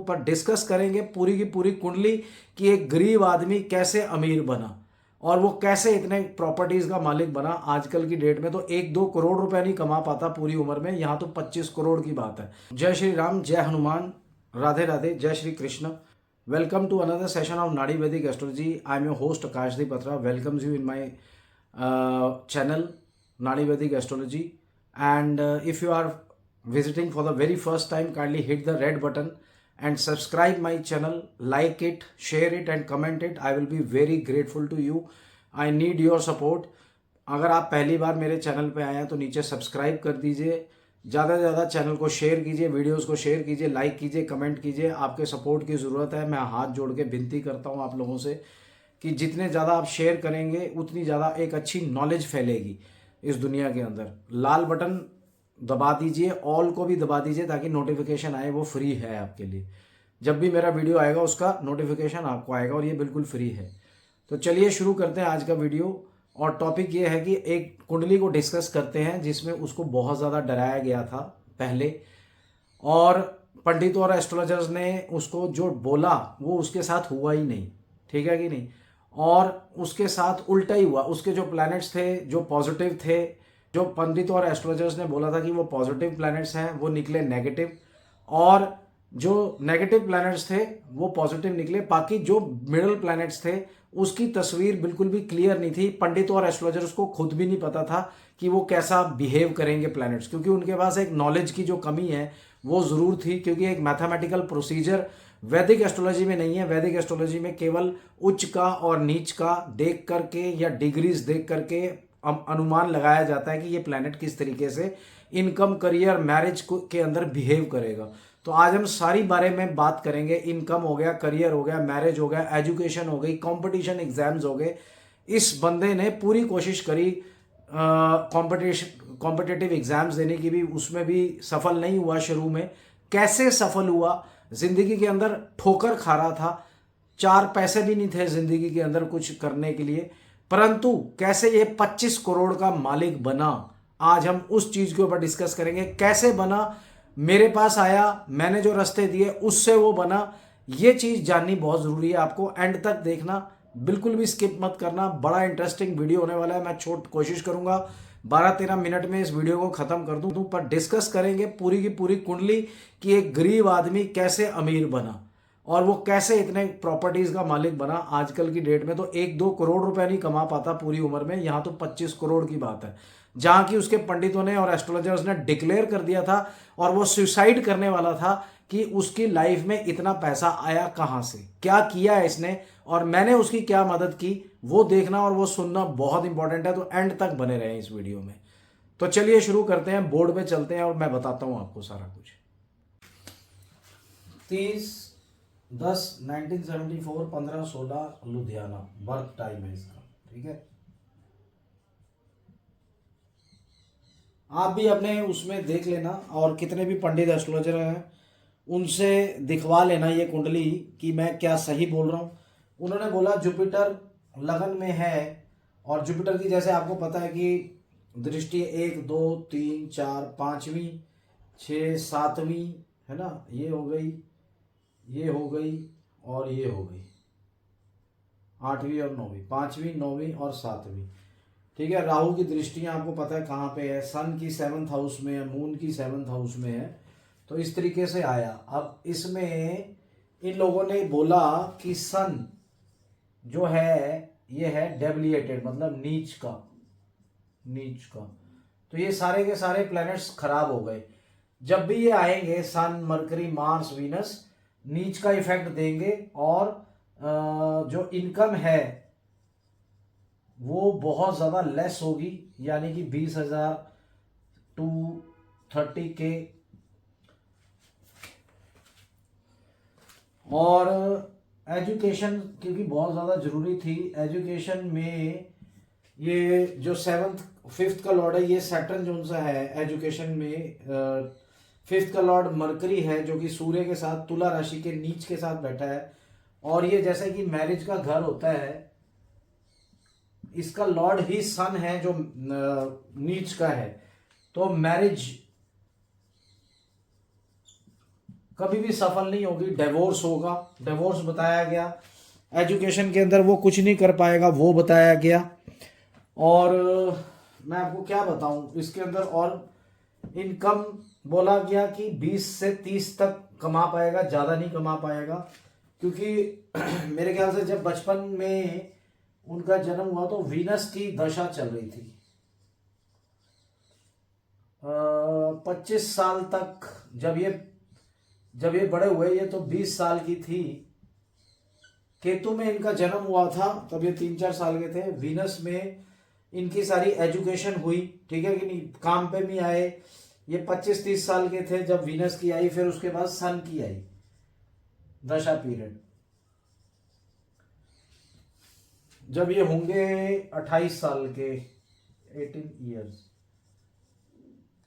पर डिस्कस करेंगे पूरी की पूरी कुंडली कि एक गरीब आदमी कैसे अमीर बना और वो कैसे इतने प्रॉपर्टीज का मालिक बना। आजकल की डेट में तो 1-2 करोड़ रुपए नहीं कमा पाता पूरी उम्र में, यहाँ तो 25 करोड़ की बात है। जय श्री राम, जय हनुमान, राधे राधे, जय Shri Krishna. Welcome to another session of Nadi Vedic astrology. I am your host Akashdeep Batra. Welcomes you in my channel Nadi Vedic Astrology. And if you are visiting for the very first time, kindly hit the red button and subscribe my channel, like it, share it and comment it. I will be very grateful to you. I need your support. अगर आप पहली बार मेरे channel पे आए हैं तो नीचे subscribe कर दीजिए, ज़्यादा से ज़्यादा चैनल को शेयर कीजिए, वीडियोस को शेयर कीजिए, लाइक कीजिए, कमेंट कीजिए। आपके सपोर्ट की ज़रूरत है। मैं हाथ जोड़ के विनती करता हूँ आप लोगों से कि जितने ज़्यादा आप शेयर करेंगे उतनी ज़्यादा एक अच्छी नॉलेज फैलेगी इस दुनिया के अंदर। लाल बटन दबा दीजिए, ऑल को भी दबा दीजिए ताकि नोटिफिकेशन आए, वो फ्री है आपके लिए। जब भी मेरा वीडियो आएगा उसका नोटिफिकेशन आपको आएगा और ये बिल्कुल फ्री है। तो चलिए शुरू करते हैं आज का वीडियो। और टॉपिक ये है कि एक कुंडली को डिस्कस करते हैं जिसमें उसको बहुत ज़्यादा डराया गया था पहले, और पंडितों और एस्ट्रोलॉजर्स ने उसको जो बोला वो उसके साथ हुआ ही नहीं, ठीक है कि नहीं। और उसके साथ उल्टा ही हुआ। उसके जो प्लैनेट्स थे जो पॉजिटिव थे, जो पंडित और एस्ट्रोलॉजर्स ने बोला था कि वो पॉजिटिव प्लैनेट्स हैं, वो निकले नेगेटिव। और जो नेगेटिव प्लैनेट्स थे वो पॉजिटिव निकले। बाकी जो मिडल प्लैनेट्स थे उसकी तस्वीर बिल्कुल भी क्लियर नहीं थी। पंडित और एस्ट्रोलॉजर्स को खुद भी नहीं पता था कि वो कैसा बिहेव करेंगे प्लैनेट्स, क्योंकि उनके पास एक नॉलेज की जो कमी है वो ज़रूर थी। क्योंकि एक मैथमेटिकल प्रोसीजर वैदिक एस्ट्रोलॉजी में नहीं है। वैदिक एस्ट्रोलॉजी में केवल उच्च का और नीच का देख करके या डिग्रीज देख करके अनुमान लगाया जाता है कि ये प्लैनेट किस तरीके से इनकम, करियर, मैरिज के अंदर बिहेव करेगा। तो आज हम सारी बारे में बात करेंगे। इनकम हो गया, करियर हो गया, मैरिज हो गया, एजुकेशन हो गई, कंपटीशन एग्जाम्स हो गए। इस बंदे ने पूरी कोशिश करी कॉम्पिटिटिव एग्जाम्स देने की भी, उसमें भी सफल नहीं हुआ शुरू में। कैसे सफल हुआ? जिंदगी के अंदर ठोकर खा रहा था, 4 पैसे भी नहीं थे जिंदगी के अंदर कुछ करने के लिए, परंतु कैसे ये 25 करोड़ का मालिक बना, आज हम उस चीज के ऊपर डिस्कस करेंगे। कैसे बना, मेरे पास आया, मैंने जो रास्ते दिए उससे वो बना। ये चीज जाननी बहुत जरूरी है। आपको एंड तक देखना, बिल्कुल भी स्किप मत करना। बड़ा इंटरेस्टिंग वीडियो होने वाला है। मैं कोशिश करूंगा 12-13 मिनट में इस वीडियो को खत्म कर दूं, पर डिस्कस करेंगे पूरी की पूरी कुंडली कि एक गरीब आदमी कैसे अमीर बना और वो कैसे इतने प्रॉपर्टीज का मालिक बना। आजकल की डेट में तो 1-2 करोड़ रुपए नहीं कमा पाता पूरी उम्र में, यहाँ तो 25 करोड़ की बात है। जहां की उसके पंडितों ने और एस्ट्रोलॉजर्स ने डिक्लेयर कर दिया था और वो सुसाइड करने वाला था कि उसकी लाइफ में इतना पैसा आया कहां से, क्या किया है इसने और मैंने उसकी क्या मदद की, वो देखना और वो सुनना बहुत इंपॉर्टेंट है। तो एंड तक बने रहे इस वीडियो में। तो चलिए शुरू करते हैं, बोर्ड पे चलते हैं और मैं बताता हूं आपको सारा कुछ। 30-10-1974, 15-16 लुधियाना बर्थ टाइम है इसका, ठीक है। आप भी अपने उसमें देख लेना और कितने भी पंडित एस्ट्रोलॉजर हैं उनसे दिखवा लेना ये कुंडली कि मैं क्या सही बोल रहा हूँ। उन्होंने बोला जुपिटर लगन में है, और जुपिटर की जैसे आपको पता है कि दृष्टि 1, 2, 3, 4, 5वीं, 6, 7वीं है ना, ये हो गई, ये हो गई और ये हो गई, 8वीं और 9वीं, 5वीं, 9वीं और 7वीं, ठीक है। राहु की दृष्टियां आपको पता है कहाँ पे है, सन की 7th हाउस में है, मून की 7th हाउस में है। तो इस तरीके से आया। अब इसमें इन लोगों ने बोला कि सन जो है ये है डेविएटेड, मतलब नीच का, नीच का। तो ये सारे के सारे प्लैनेट्स खराब हो गए। जब भी ये आएंगे सन, मरकरी, मार्स, वीनस नीच का इफेक्ट देंगे और जो इनकम है वो बहुत ज़्यादा लेस होगी, यानी कि 20,000 to 30K। और एजुकेशन क्योंकि बहुत ज़्यादा ज़रूरी थी, एजुकेशन में ये जो 5th का लॉर्ड है ये सैटर्न जो सा है एजुकेशन में। 5th का लॉर्ड मरकरी है जो कि सूर्य के साथ तुला राशि के नीच के साथ बैठा है। और ये जैसे कि मैरिज का घर होता है, इसका लॉर्ड ही सन है जो नीच का है। तो मैरिज कभी भी सफल नहीं होगी, डिवोर्स होगा, डिवोर्स बताया गया। एजुकेशन के अंदर वो कुछ नहीं कर पाएगा, वो बताया गया। और मैं आपको क्या बताऊं इसके अंदर, और इनकम बोला गया कि 20 से 30 तक कमा पाएगा, ज़्यादा नहीं कमा पाएगा, क्योंकि मेरे ख्याल से जब बचपन में उनका जन्म हुआ तो वीनस की दशा चल रही थी। 25 साल तक जब ये बड़े हुए, ये तो 20 साल की थी, केतु में इनका जन्म हुआ था, तब ये 3-4 साल के थे। वीनस में इनकी सारी एजुकेशन हुई, ठीक है कि नहीं, काम पे भी आए। ये 25-30 साल के थे जब वीनस की आई, फिर उसके बाद सन की आई दशा पीरियड, जब ये होंगे 28 साल के, 18 ईयर्स,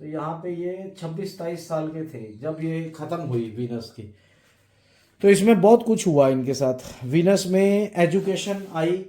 तो यहाँ पे ये 26-27 साल के थे जब ये खत्म हुई वीनस की। तो इसमें बहुत कुछ हुआ इनके साथ। वीनस में एजुकेशन आई,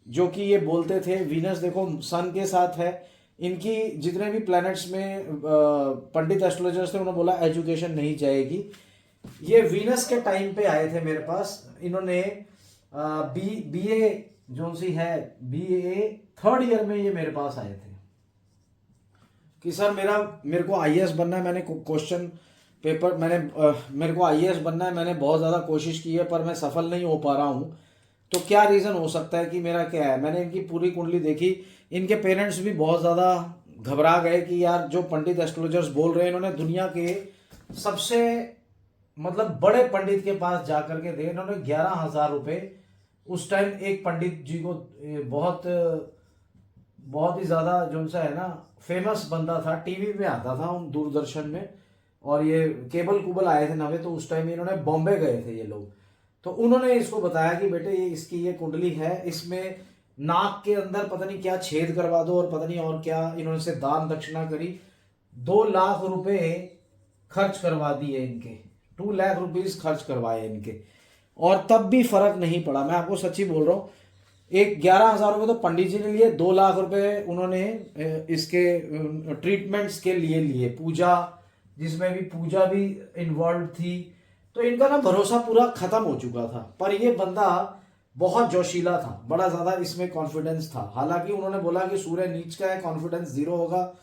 जो कि ये बोलते थे, वीनस देखो सन के साथ है, इनकी जितने भी प्लैनेट्स में पंडित एस्ट्रोलॉजर्स थे उन्होंने बोला एजुकेशन नहीं जाएगी। ये वीनस के टाइम पे आए थे मेरे पास, इन्होंने बीए जो सी है, बीए 3rd ईयर में ये मेरे पास आए थे कि सर मेरे को आईएएस बनना है। मैंने क्वेश्चन पेपर मेरे को आईएएस बनना है, मैंने बहुत ज़्यादा कोशिश की है पर मैं सफल नहीं हो पा रहा हूँ, तो क्या रीज़न हो सकता है कि मेरा क्या है। मैंने इनकी पूरी कुंडली देखी, इनके पेरेंट्स भी बहुत ज़्यादा घबरा गए कि यार जो पंडित एस्ट्रोलॉजर्स बोल रहे हैं, इन्होंने दुनिया के सबसे मतलब बड़े पंडित के पास जा करके दे, इन्होंने 11,000 रुपये उस टाइम एक पंडित जी को, बहुत बहुत ही ज़्यादा जो सा है ना फेमस बंदा था, टीवी में आता था उन दूरदर्शन में, और ये केबल कुबल आए थे नवे, तो उस टाइम इन्होंने बॉम्बे गए थे ये लोग, तो उन्होंने इसको बताया कि बेटे ये इसकी ये कुंडली है, इसमें नाक के अंदर पता नहीं क्या छेद करवा दो और पता नहीं और क्या, इन्होंने से दान दक्षिणा करी। 2 लाख रुपए खर्च करवा दिए इनके, 2 लाख रुपीज खर्च करवाए इनके, और तब भी फर्क नहीं पड़ा। मैं आपको सच्ची बोल रहा हूँ, एक 11,000 रुपये तो पंडित जी ने लिए, 2 लाख रुपए उन्होंने इसके ट्रीटमेंट्स के लिए पूजा, जिसमें भी पूजा भी इन्वॉल्व थी, तो इनका ना भरोसा पूरा खत्म हो चुका था। पर ये बंदा बहुत जोशीला था, बड़ा ज्यादा इसमें कॉन्फिडेंस था। हालांकि उन्होंने बोला कि सूर्य नीच का है, कॉन्फिडेंस 0 होगा,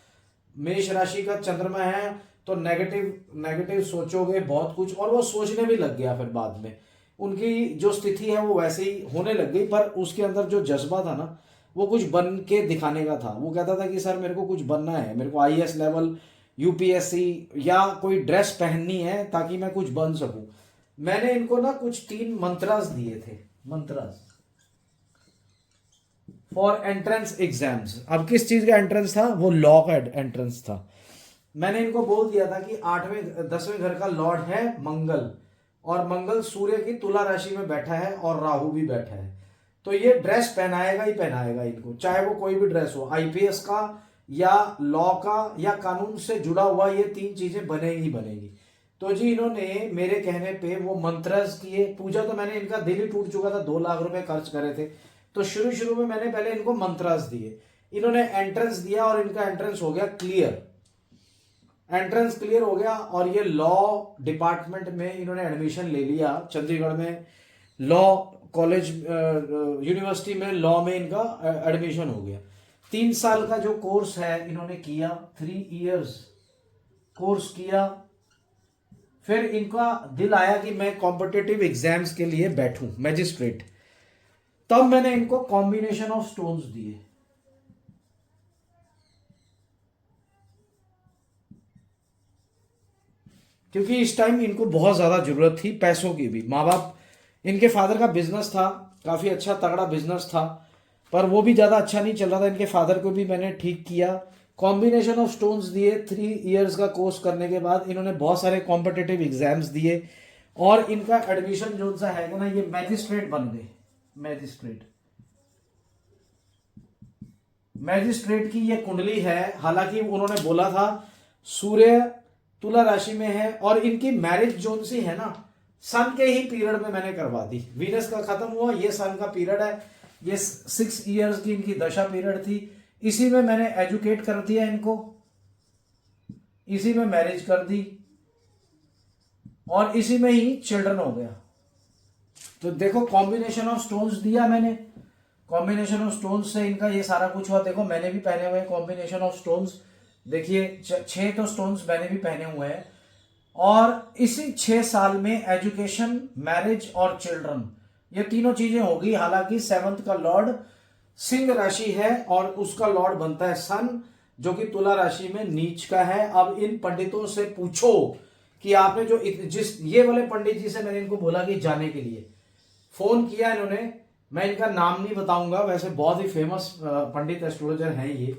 मेष राशि का चंद्रमा है, तो नेगेटिव सोचोगे बहुत कुछ, और वो सोचने भी लग गया। फिर बाद में उनकी जो स्थिति है वो वैसे ही होने लग गई, पर उसके अंदर जो जज्बा था ना, वो कुछ बन के दिखाने का था। वो कहता था कि सर मेरे को कुछ बनना है, मेरे को आईएएस लेवल, यूपीएससी या कोई ड्रेस पहननी है ताकि मैं कुछ बन सकूं। मैंने इनको ना कुछ 3 मंत्रास दिए थे, मंत्रास फॉर एंट्रेंस एग्जाम्स। अब किस चीज का एंट्रेंस था, वो लॉ का एंट्रेंस था। मैंने इनको बोल दिया था कि 10वें घर का लॉर्ड है मंगल, और मंगल सूर्य की तुला राशि में बैठा है और राहु भी बैठा है, तो ये ड्रेस पहनाएगा ही पहनाएगा इनको, चाहे वो कोई भी ड्रेस हो, आईपीएस का या लॉ का या कानून से जुड़ा हुआ, ये 3 चीजें बनेगी बनेगी। तो जी इन्होंने मेरे कहने पे वो मंत्रस किए, पूजा तो मैंने इनका दिल ही टूट चुका था, 2 लाख रुपए खर्च करे थे, तो शुरू में मैंने पहले इनको मंत्रस दिए, इन्होंने एंट्रेंस दिया और इनका एंट्रेंस हो गया क्लियर, एंट्रेंस क्लियर हो गया, और ये लॉ डिपार्टमेंट में इन्होंने एडमिशन ले लिया। चंडीगढ़ में लॉ कॉलेज, यूनिवर्सिटी में लॉ में इनका एडमिशन हो गया। 3 साल का जो कोर्स है इन्होंने किया, 3 इयर्स कोर्स किया। फिर इनका दिल आया कि मैं कॉम्पिटिटिव एग्जाम्स के लिए बैठूं, मैजिस्ट्रेट। तब मैंने इनको कॉम्बिनेशन ऑफ स्टोन्स दिए, क्योंकि इस टाइम इनको बहुत ज्यादा जरूरत थी पैसों की भी। माँ बाप, इनके फादर का बिजनेस था, काफी अच्छा तगड़ा बिजनेस था, पर वो भी ज्यादा अच्छा नहीं चल रहा था। इनके फादर को भी मैंने ठीक किया, कॉम्बिनेशन ऑफ स्टोन्स दिए। 3 इयर्स का कोर्स करने के बाद इन्होंने बहुत सारे कॉम्पिटिटिव एग्जाम्स दिए, और इनका एडमिशन जो सा है ना, ये मैजिस्ट्रेट बन गए। मैजिस्ट्रेट की ये कुंडली है। हालांकि उन्होंने बोला था सूर्य तुला राशि में है, और इनकी मैरिज जोन सी है ना, सन के ही पीरियड में मैंने करवा दी। वीनस का खत्म हुआ, ये सन का पीरियड है, ये 6 इयर्स की इनकी दशा पीरियड थी, इसी में मैंने एजुकेट कर दिया इनको, इसी में मैरिज कर दी। और इसी में ही चिल्ड्रन हो गया। तो देखो कॉम्बिनेशन ऑफ स्टोन्स दिया मैंने, कॉम्बिनेशन ऑफ स्टोन्स से इनका ये सारा कुछ हुआ। देखो मैंने भी पहने हुए हैं कॉम्बिनेशन ऑफ स्टोन्स, देखिए 6 तो स्टोन्स मैंने भी पहने हुए हैं। और इसी 6 साल में एजुकेशन, मैरिज और चिल्ड्रन, ये तीनों चीजें होगी। हालांकि 7th का लॉर्ड सिंह राशि है और उसका लॉर्ड बनता है सन, जो कि तुला राशि में नीच का है। अब इन पंडितों से पूछो कि आपने जो जिस ये वाले पंडित जी से मैंने इनको बोला कि जाने के लिए फोन किया इन्होंने, मैं इनका नाम नहीं बताऊंगा, वैसे बहुत ही फेमस पंडित एस्ट्रोलॉजर हैं, ये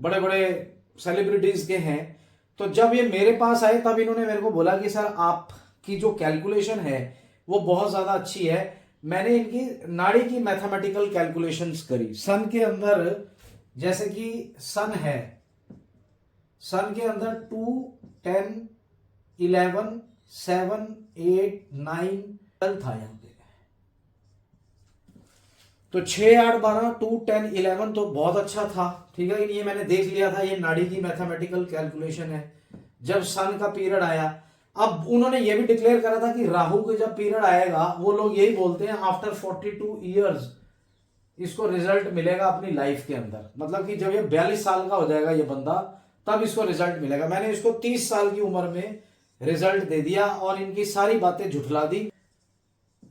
बड़े बड़े सेलिब्रिटीज के हैं। तो जब ये मेरे पास आए तब इन्होंने मेरे को बोला कि सर आपकी जो कैलकुलेशन है वो बहुत ज्यादा अच्छी है। मैंने इनकी नाड़ी की मैथमेटिकल कैलकुलेशंस करी। सन के अंदर जैसे कि सन है, सन के अंदर 2, 10, 11, 7, 8, 9, 12 था यहाँ पे। तो 6, 8, 12, 2, 10, 11 तो बहुत अच्छा था, ठीक है कि नहीं। ये मैंने देख लिया था, ये नाड़ी की मैथमेटिकल कैलकुलेशन है। जब सन का पीरियड आया, अब उन्होंने ये भी डिक्लेयर करा था कि राहु का जब पीरियड आएगा, वो लोग यही बोलते हैं आफ्टर 42 ईयर्स इसको रिजल्ट मिलेगा अपनी लाइफ के अंदर। मतलब कि जब ये 42 साल का हो जाएगा ये बंदा, तब इसको रिजल्ट मिलेगा। मैंने इसको 30 साल की उम्र में रिजल्ट दे दिया और इनकी सारी बातें झुठला दी।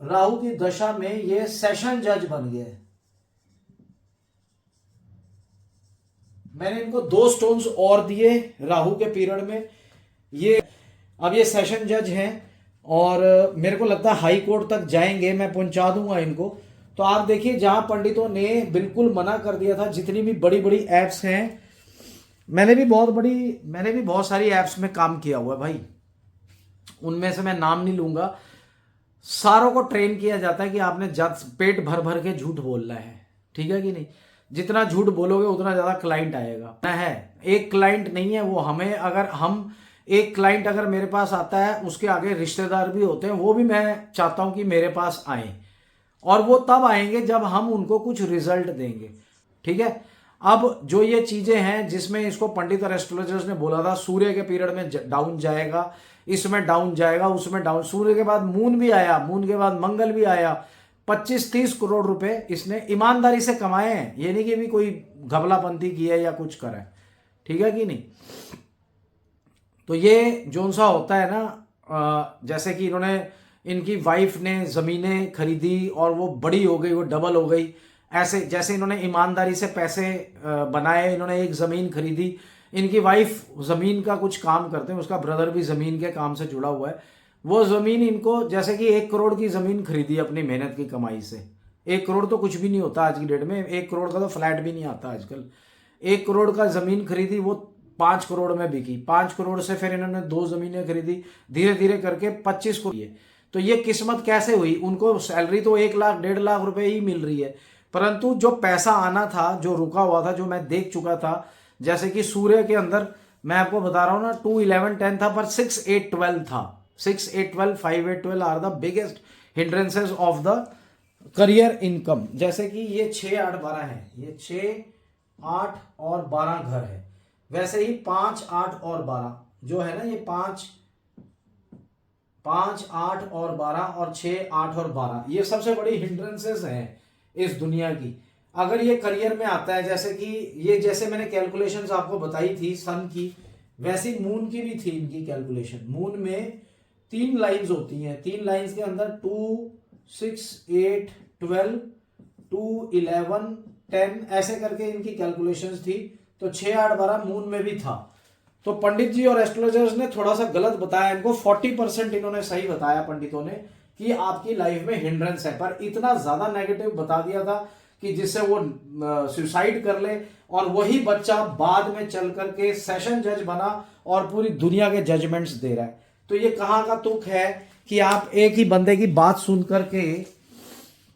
राहु की दशा में ये सेशन जज बन गए। मैंने इनको 2 स्टोन्स और दिए राहु के पीरियड में। ये अब ये सेशन जज हैं और मेरे को लगता है हाई कोर्ट तक जाएंगे, मैं पहुंचा दूंगा इनको। तो आप देखिए जहां पंडितों ने बिल्कुल मना कर दिया था, जितनी भी बड़ी बड़ी एप्स हैं, मैंने भी बहुत सारी एप्स में काम किया हुआ है भाई, उनमें से मैं नाम नहीं लूंगा। सारों को ट्रेन किया जाता है कि आपने पेट भर भर के झूठ बोलना है, ठीक है कि नहीं। जितना झूठ बोलोगे उतना ज्यादा क्लाइंट आएगा। है एक क्लाइंट नहीं है वो, हमें अगर हम एक क्लाइंट अगर मेरे पास आता है, उसके आगे रिश्तेदार भी होते हैं, वो भी मैं चाहता हूं कि मेरे पास आए, और वो तब आएंगे जब हम उनको कुछ रिजल्ट देंगे, ठीक है। अब जो ये चीजें हैं जिसमें इसको पंडित और एस्ट्रोलॉजर्स ने बोला था सूर्य के पीरियड में डाउन जाएगा, इसमें डाउन जाएगा, उसमें डाउन, सूर्य के बाद मून भी आया, मून के बाद मंगल भी आया। 25-30 करोड़ रुपए इसने ईमानदारी से कमाए हैं, ये नहीं कि भी कोई घबलापंथी की है या कुछ करा है, ठीक है कि नहीं। तो ये जो सा होता है ना, जैसे कि इनकी वाइफ ने जमीनें खरीदी और वो बड़ी हो गई, वो डबल हो गई। ऐसे जैसे इन्होंने ईमानदारी से पैसे बनाए, इन्होंने एक जमीन खरीदी, इनकी वाइफ जमीन का कुछ काम करते हैं, उसका ब्रदर भी जमीन के काम से जुड़ा हुआ है। वो जमीन इनको जैसे कि 1 करोड़ की जमीन खरीदी अपनी मेहनत की कमाई से। 1 करोड़ तो कुछ भी नहीं होता आज की डेट में, 1 करोड़ का तो फ्लैट भी नहीं आता आजकल। 1 करोड़ का जमीन खरीदी, वो 5 करोड़ में बिकी। 5 करोड़ से फिर इन्होंने 2 जमीनें खरीदी, धीरे धीरे करके 25 करोड़। तो ये किस्मत कैसे हुई, उनको सैलरी तो 1 लाख 1.5 लाख रुपए ही मिल रही है, परंतु जो पैसा आना था, जो रुका हुआ था, जो मैं देख चुका था, जैसे कि सूर्य के अंदर मैं आपको बता रहा हूं ना 2, 11, 10 था, पर 6, 8, 12 था। 6, 8, 12, 5, 8, 12 are the biggest hindrances of the career income. जैसे कि ये 6, 8, 12 है, ये 6, 8 और 12 घर है। वैसे ही 5, 8 और 12 जो है ना, ये 5, 8 और 12 और 6, 8 और 12 ये सबसे बड़ी हिंड्रेंसेस हैं इस दुनिया की। अगर ये करियर में आता है, जैसे कि ये जैसे मैंने कैलकुलेशंस आपको बताई थी सन की, वैसी मून की भी थी इनकी कैलकुलेशन। मून में 3 लाइंस होती हैं, 3 लाइंस के अंदर 2, 6, 8, 12, 2, 11, 10 ऐसे करके इनकी कैलकुलेशंस थी। तो 6, 8, 12 मून में भी था। तो पंडित जी और एस्ट्रोलॉजर्स ने थोड़ा सा गलत बताया इनको, 40% इन्होंने सही बताया पंडितों ने कि आपकी लाइफ में हिंड्रेंस है, पर इतना ज्यादा नेगेटिव बता दिया था कि जिससे वो सुसाइड कर ले, और वही बच्चा बाद में चल करके सेशन जज बना और पूरी दुनिया के जजमेंट्स दे रहा है। तो ये कहाँ का तुक है कि आप एक ही बंदे की बात सुन करके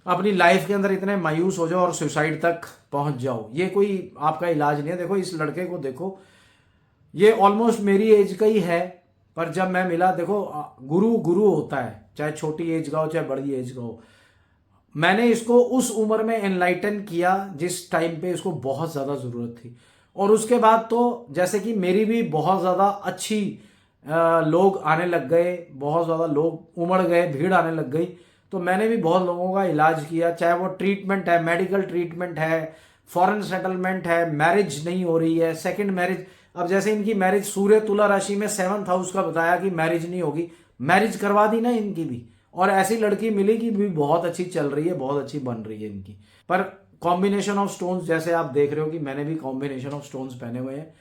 अपनी लाइफ के अंदर इतने मायूस हो जाओ और सुसाइड तक पहुंच जाओ। ये कोई आपका इलाज नहीं है। देखो इस लड़के को देखो, ये ऑलमोस्ट मेरी एज का ही है, पर जब मैं मिला, देखो गुरु होता है, चाहे छोटी एज का हो चाहे बड़ी एज का हो। मैंने इसको उस उम्र में एनलाइटन किया जिस टाइम पे इसको बहुत ज्यादा जरूरत थी, और उसके बाद तो जैसे कि मेरी भी बहुत ज्यादा अच्छी लोग आने लग गए, बहुत ज़्यादा लोग उमड़ गए, भीड़ आने लग गई। तो मैंने भी बहुत लोगों का इलाज किया, चाहे वो ट्रीटमेंट है, मेडिकल ट्रीटमेंट है, फॉरेन सेटलमेंट है, मैरिज नहीं हो रही है, सेकंड मैरिज। अब जैसे इनकी मैरिज सूर्य तुला राशि में 7th हाउस का बताया कि मैरिज नहीं होगी, मैरिज करवा दी ना इनकी भी, और ऐसी लड़की मिली कि भी बहुत अच्छी चल रही है, बहुत अच्छी बन रही है इनकी। पर कॉम्बिनेशन ऑफ स्टोन्स जैसे आप देख रहे हो कि मैंने भी कॉम्बिनेशन ऑफ स्टोन्स पहने हुए हैं।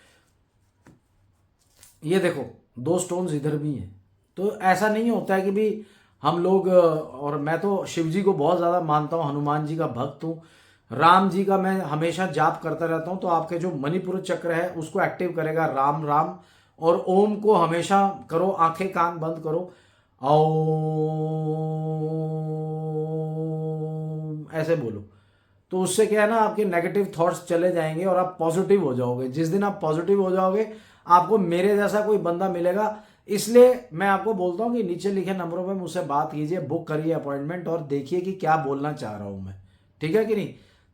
ये देखो 2 स्टोन्स इधर भी हैं। तो ऐसा नहीं होता है कि भी हम लोग, और मैं तो शिव जी को बहुत ज़्यादा मानता हूँ, हनुमान जी का भक्त हूँ, राम जी का मैं हमेशा जाप करता रहता हूँ। तो आपके जो मणिपुर चक्र है उसको एक्टिव करेगा राम राम, और ओम को हमेशा करो, आंखें कान बंद करो, ओम ऐसे बोलो। तो उससे क्या है ना, आपके नेगेटिव थॉट्स चले जाएंगे और आप पॉजिटिव हो जाओगे। जिस दिन आप पॉजिटिव हो जाओगे, आपको मेरे जैसा कोई बंदा मिलेगा। इसलिए मैं आपको बोलता हूँ कि नीचे लिखे नंबरों पे मुझसे बात कीजिए, बुक करिए अपॉइंटमेंट, और देखिए कि क्या बोलना चाह रहा हूँ मैं। ठीक है कि नहीं?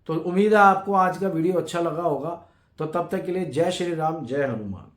तो उम्मीद है आपको आज का वीडियो अच्छा लगा होगा। तो तब तक के लिए जय श्री राम, जय हनुमान।